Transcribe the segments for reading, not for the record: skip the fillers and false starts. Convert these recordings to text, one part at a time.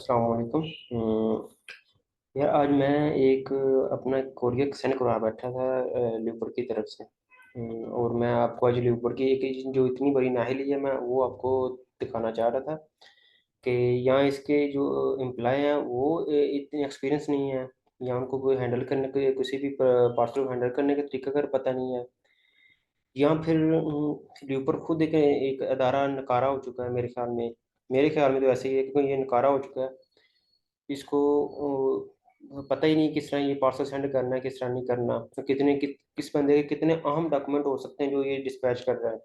अस्सलाम वालेकुम। यार आज मैं एक अपना कोरियर सेंड करवा बैठा था ल्यूपर की तरफ से। और मैं आपको आज ल्यूपर की एक जो इतनी बड़ी नाहिल है मैं वो आपको दिखाना चाह रहा था कि यहाँ इसके जो एम्प्लॉय हैं वो इतने एक्सपीरियंस नहीं है। यहाँ उनको कोई हैंडल करने के किसी भी पार्सल को हैंडल करने का तरीका अगर पता नहीं है, या फिर ल्यूपर खुद एक अदारा नकारा हो चुका है मेरे ख्याल में तो ऐसे ही है कि ये नकारा हो चुका है। इसको पता ही नहीं किस तरह ये पार्सल सेंड करना है, किस तरह नहीं करना, तो किस बंदे के कितने अहम डॉक्यूमेंट हो सकते हैं जो ये डिस्पैच कर रहा है।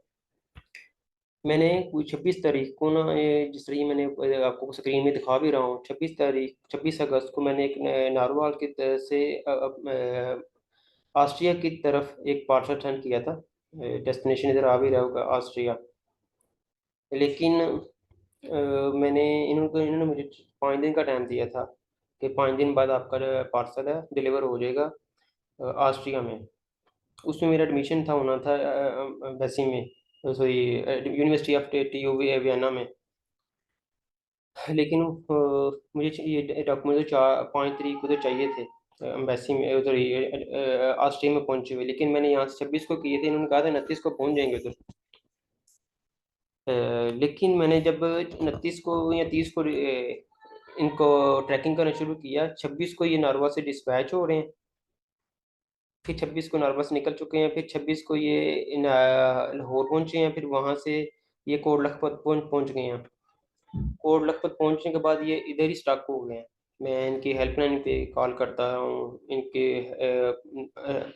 मैंने कोई 26 तारीख को ना, ये जिस तरह मैंने आपको स्क्रीन में दिखा भी रहा हूँ, 26 अगस्त को मैंने एक नारोवाल की तरफ से ऑस्ट्रिया की तरफ एक पार्सल सेंड किया था। डेस्टिनेशन इधर आ भी रहा होगा, ऑस्ट्रिया। लेकिन मैंने इन्होंने मुझे 5 दिन का टाइम दिया था कि 5 दिन बाद आपका जो पार्सल है डिलीवर हो जाएगा ऑस्ट्रिया में। उसमें मेरा एडमिशन था होना था एम्बेसी में, sorry university of TU Vienna में। लेकिन मुझे ये डॉक्यूमेंट तो 5 तारीख को तो चाहिए थे एम्बेसी में उधर ही ऑस्ट्रिया में पहुंचे हुए। लेकिन मैंने यहाँ से 26 को किए थे, इन्होंने कहा था 29 को पहुंच जाएंगे उधर। लेकिन मैंने जब 29 को या 30 को इनको ट्रैकिंग करना शुरू किया, 26 को ये नारवा से डिस्पैच हो रहे हैं। फिर 26 को नारवा से निकल चुके हैं, फिर 26 को ये लाहौर पहुंचे हैं, फिर वहां से ये कोट लखपत पहुंच गए हैं। कोट लखपत पहुंचने के बाद ये इधर ही स्टक हो गए हैं। मैं इनकी हेल्पलाइन पे कॉल करता रहा हूँ, इनके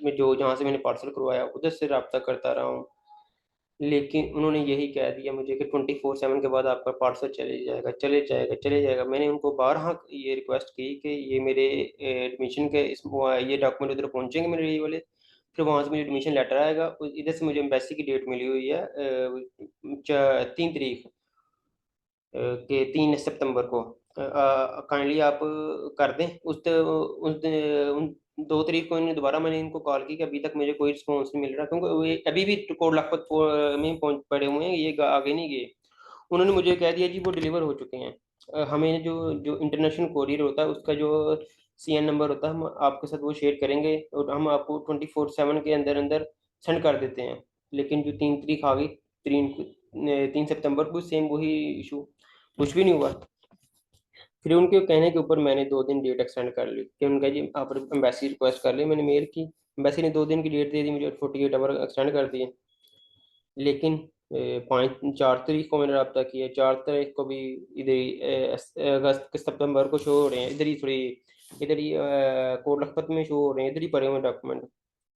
मैं जो जहाँ से मैंने पार्सल करवाया उधर से रब्ता करता रहा हूँ। लेकिन उन्होंने यही कह दिया मुझे कि 24/7 के बाद आपका पार्सल चले जाएगा, चले जाएगा, चले जाएगा। मैंने उनको बारहा ये रिक्वेस्ट की कि ये मेरे एडमिशन के ये डॉक्यूमेंट उधर पहुंचेंगे मेरे ये वाले। फिर वहां से मुझे एडमिशन लेटर आएगा, इधर से मुझे एम्बेसी की डेट मिली हुई है 3 तारीख के 3 सितंबर को। काइंडली आप कर दें उन 2 तारीख को इन्हें दोबारा मैंने इनको कॉल की कि अभी तक मुझे कोई रिस्पॉन्स नहीं मिल रहा, क्योंकि ये अभी भी कोट लखपत में पहुंच पड़े हुए हैं, ये आगे नहीं गए। उन्होंने मुझे कह दिया जी वो डिलीवर हो चुके हैं। हमें जो जो इंटरनेशनल कोरियर होता है उसका जो CN नंबर होता है हम आपके साथ वो शेयर करेंगे और हम आपको 24/7 के अंदर अंदर सेंड कर देते हैं। लेकिन जो 3 तारीख आ गई, 3 सितंबर को सेम वही इशू, कुछ भी नहीं हुआ। फिर उनके कहने के ऊपर मैंने 2 दिन डेट एक्सटेंड कर ली कि उनका जी आप एम्बेसी रिक्वेस्ट कर ली। मैंने मेल की, एम्बेसी ने 2 दिन की डेट दे दी मुझे, 48 आवर एक्सटेंड कर दिए। लेकिन 4 तारीख को मैंने रब्ता किया, 4 तारीख को भी इधर ही अगस्त के सितंबर को शो हो रहे हैं, इधर ही थोड़ी इधर ही कोट लखपत में शो हो रहे हैं, इधर ही पड़े हुए डॉक्यूमेंट।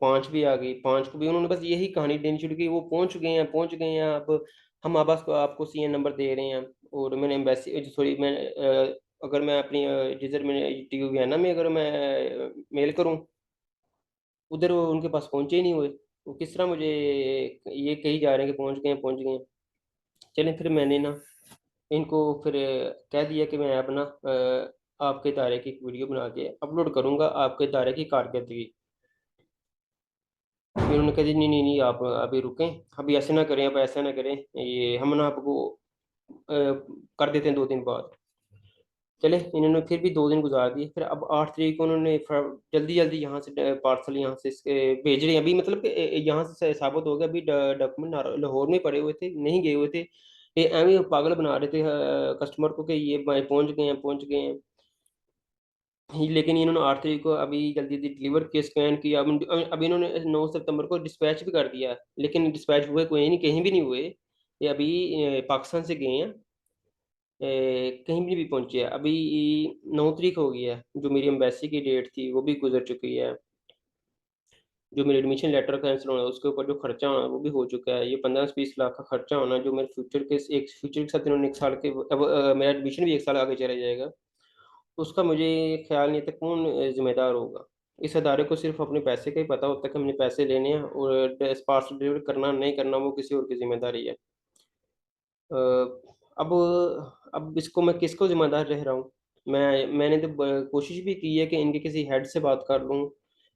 5 भी आ गई, 5 को भी उन्होंने बस यही कहानी देनी शुरू की, वो पहुंच गए हैं, पहुंच गए हैं। अब हम आपको आपको CN नंबर दे रहे हैं। और मैंने एम्बेसी सॉरी मैं अगर मैं अपनी जिधर मैंने टी है ना, मैं अगर मैं मेल करूं उधर, वो उनके पास पहुंचे ही नहीं हुए। वो किस तरह मुझे ये कही जा रहे हैं कि पहुंच गए हैं, पहुंच गए हैं। चलें, फिर मैंने ना इनको फिर कह दिया कि मैं अपना आपके इदारे की एक वीडियो बना के अपलोड करूंगा आपके इदारे की कारकर्दगी। फिर उन्होंने कहा जी नहीं नहीं नहीं, आप अभी रुकें, अभी ऐसे ना करें, अब ऐसा ना करें, ये हम ना आपको कर देते हैं 2 दिन बाद। चले, इन्होंने फिर भी 2 दिन गुजार दिए। फिर अब 8 तारीख को उन्होंने जल्दी जल्दी यहाँ से पार्सल यहाँ से भेज रहे हैं अभी, मतलब कि यहाँ से साबित हो गया अभी डॉक्यूमेंट लाहौर में पड़े हुए थे, नहीं गए हुए थे। ये एवं ही पागल बना रहे थे कस्टमर को कि ये भाई पहुंच गए हैं, पहुंच गए हैं। लेकिन इन्होंने 8 तारीख को अभी जल्दी जल्दी डिलीवर किया, स्कैन किया। अब इन्होंने 9 सितंबर को डिस्पैच भी कर दिया, लेकिन डिस्पैच हुए कोई नहीं, कहीं भी नहीं हुए। ये अभी पाकिस्तान से गए हैं, कहीं भी नहीं पहुंचे है अभी। 9 तारीख हो गई है, जो मेरी एम्बेसी की डेट थी वो भी गुजर चुकी है। जो मेरे एडमिशन लेटर कैंसिल होना उसके ऊपर जो खर्चा होना वो भी हो चुका है। ये 15 से 20 लाख का खर्चा होना, जो मेरे फ्यूचर के साथ इन्होंने 1 साल के, अब मेरा एडमिशन भी 1 साल आगे चला जाएगा। उसका मुझे ख्याल नहीं था कौन जिम्मेदार होगा। इस अदारे को सिर्फ अपने पैसे का ही पता होता है कि हमने पैसे लेने हैं, और पार्सल डिलीवर करना नहीं करना वो किसी और की जिम्मेदारी है। अ, अब अब इसको मैं किसको जिम्मेदार रह रहा हूँ। मैंने तो कोशिश भी की है कि इनके किसी हेड से बात कर लूँ,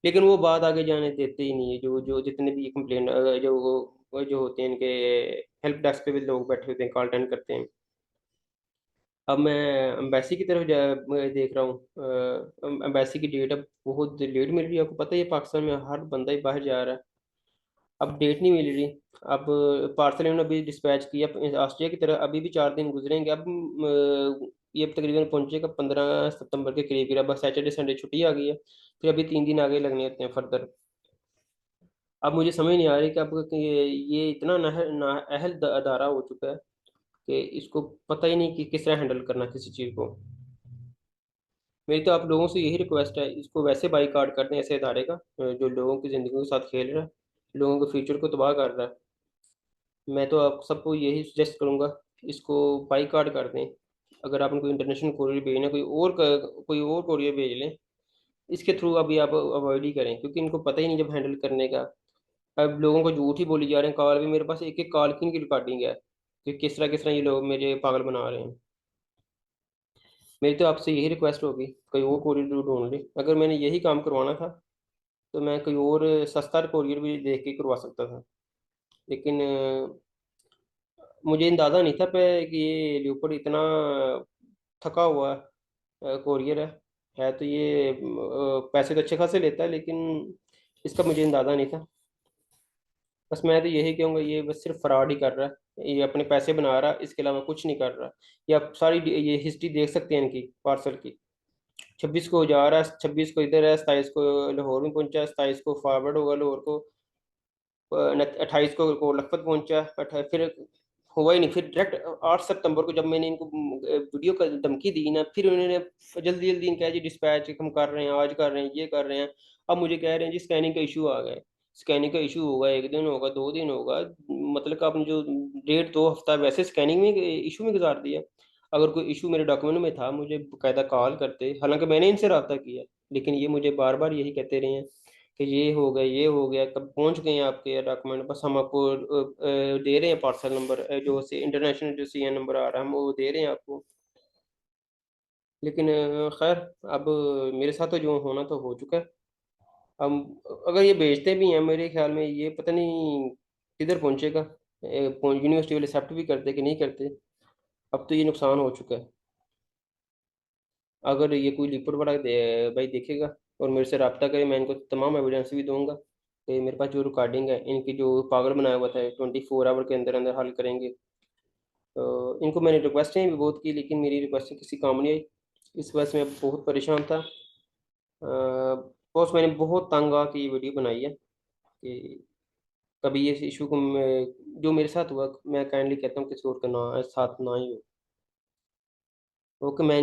लेकिन वो बात आगे जाने देते ही नहीं है। जो जो जितने भी कंप्लेन जो होते हैं इनके हेल्प डेस्क पे भी लोग बैठे होते हैं, कॉल अटेंड करते हैं। अब मैं एम्बेसी की तरफ मैं देख रहा हूँ। एम्बेसी की डेट अब बहुत लेट मिल रही है, आपको पता ही है पाकिस्तान में हर बंदा ही बाहर जा रहा है। अब डेट नहीं मिल रही। अब पार्सल इन्होंने अभी डिस्पैच किया ऑस्ट्रिया की तरह, अभी भी 4 दिन गुजरेंगे। अब ये तकरीबन पहुंचेगा 15 सितंबर के करीब। फिर अब सैटरडे संडे छुट्टी आ गई है, फिर अभी 3 दिन आगे लगने होते हैं फर्दर। अब मुझे समझ नहीं आ रही कि अब कि ये इतना नाअहल अदारा हो चुका है कि इसको पता ही नहीं कि किस तरह हैंडल करना किसी चीज़ को। मेरी तो आप लोगों से यही रिक्वेस्ट है, इसको वैसे बाईकाट कर दें ऐसे इदारे का जो लोगों की ज़िंदगी के साथ खेल रहा है, लोगों के फ्यूचर को तबाह कर रहा है। मैं तो आप सबको यही सजेस्ट करूंगा, इसको बाईकाट कर दें। अगर आप उनको इंटरनेशनल कोरियर भेजना, कोई और कोरियर भेज लें। इसके थ्रू अभी आप अवॉइड ही करें, क्योंकि इनको पता ही नहीं जब हैंडल करने का। अब लोगों को झूठ ही बोली जा रहे हैं। कॉल भी, मेरे पास एक एक कॉल की इनकी रिकॉर्डिंग है कि किस तरह ये लोग मेरे पागल बना रहे हैं। मेरी तो आपसे यही रिक्वेस्ट होगी, कोई और कोरियर ढूंढ लें। अगर मैंने यही काम करवाना था तो मैं कोई और सस्ता कोरियर भी देख के करवा सकता था, लेकिन मुझे अंदाज़ा नहीं था पे कि ये लियोपोल्ड इतना थका हुआ कोरियर है तो ये पैसे तो अच्छे खासे लेता है, लेकिन इसका मुझे अंदाज़ा नहीं था। बस मैं तो यही कहूँगा, ये बस सिर्फ फ्रॉड ही कर रहा है, ये अपने पैसे बना रहा है, इसके अलावा कुछ नहीं कर रहा। ये आप सारी ये हिस्ट्री देख सकते हैं इनकी पार्सल की। 26 को जा रहा है, 26 को इधर है, 27 को लाहौर में पहुंचा, 27 को फॉरवर्ड होगा लाहौर को, 28 को लखपत पहुंचा, फिर हुआ ही नहीं। फिर डायरेक्ट 8 सितंबर को जब मैंने इनको वीडियो का धमकी दी ना, फिर उन्होंने जल्दी जल्दी कहा जी डिस्पैच हम कर रहे हैं, आज कर रहे हैं, ये कर रहे हैं। अब मुझे कह रहे हैं जी स्कैनिंग का इशू आ गया है। स्कैनिंग का इशू होगा, 1 दिन होगा, 2 दिन होगा, मतलब कि आपने जो 1.5 2 हफ्ता वैसे स्कैनिंग में इशू में गुजार दिया। अगर कोई इशू मेरे डॉक्यूमेंट में था मुझे बकायदा कॉल करते, हालांकि मैंने इनसे रब्ता किया, लेकिन ये मुझे बार बार यही कहते रहे हैं कि ये हो गया, ये हो गया, कब पहुंच गए हैं आपके डॉक्यूमेंट, बस हम आपको दे रहे हैं पार्सल नंबर, जो से इंटरनेशनल जो सीएन नंबर आ रहा है हम वो दे रहे हैं आपको। लेकिन खैर, अब मेरे साथ तो जो होना तो हो चुका है। अब अगर ये भेजते भी हैं, मेरे ख्याल में ये पता नहीं किधर पहुंचेगा, यूनिवर्सिटी वाले एक्सेप्ट भी करते कि नहीं करते। अब तो ये नुकसान हो चुका है। अगर ये कोई रिपोर्ट वाला भाई देखेगा और मेरे से रब्ता करे, मैं इनको तमाम एविडेंस भी दूंगा कि मेरे पास जो रिकॉर्डिंग है इनकी, जो पागल बनाया हुआ था, 24 आवर के अंदर अंदर हल करेंगे। तो इनको मैंने रिक्वेस्टें भी बहुत की, लेकिन मेरी रिक्वेस्ट किसी काम नहीं आई। इस वजह से मैं बहुत परेशान था। बॉस, मैंने बहुत तंग आके ये वीडियो बनाई है कि कभी ये इशू को जो मेरे साथ हुआ, मैं काइंडली कहता हूँ किसी और का ना साथ ना ही हो। ओके, मैं